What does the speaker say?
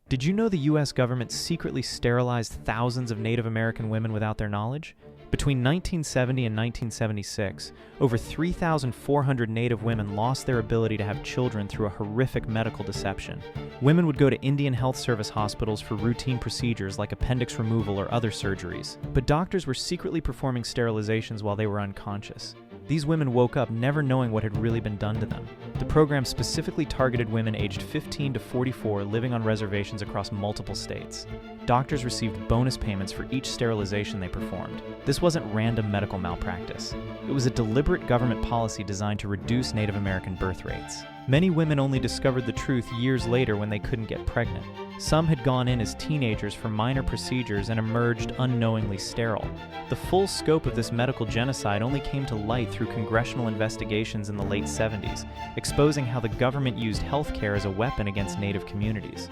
Did you know the US government secretly sterilized thousands of Native American women without their knowledge? Between 1970 and 1976, over 3,400 Native women lost their ability to have children through a horrific medical deception. Women would go to Indian Health Service hospitals for routine procedures like appendix removal or other surgeries, but doctors were secretly performing sterilizations while they were unconscious. These women woke up never knowing what had really been done to them. The program specifically targeted women aged 15 to 44 living on reservations across multiple states. Doctors received bonus payments for each sterilization they performed. This wasn't random medical malpractice. It was a deliberate government policy designed to reduce Native American birth rates. Many women only discovered the truth years later when they couldn't get pregnant. Some had gone in as teenagers for minor procedures and emerged unknowingly sterile. The full scope of this medical genocide only came to light through congressional investigations in the late 70s, exposing how the government used healthcare as a weapon against Native communities.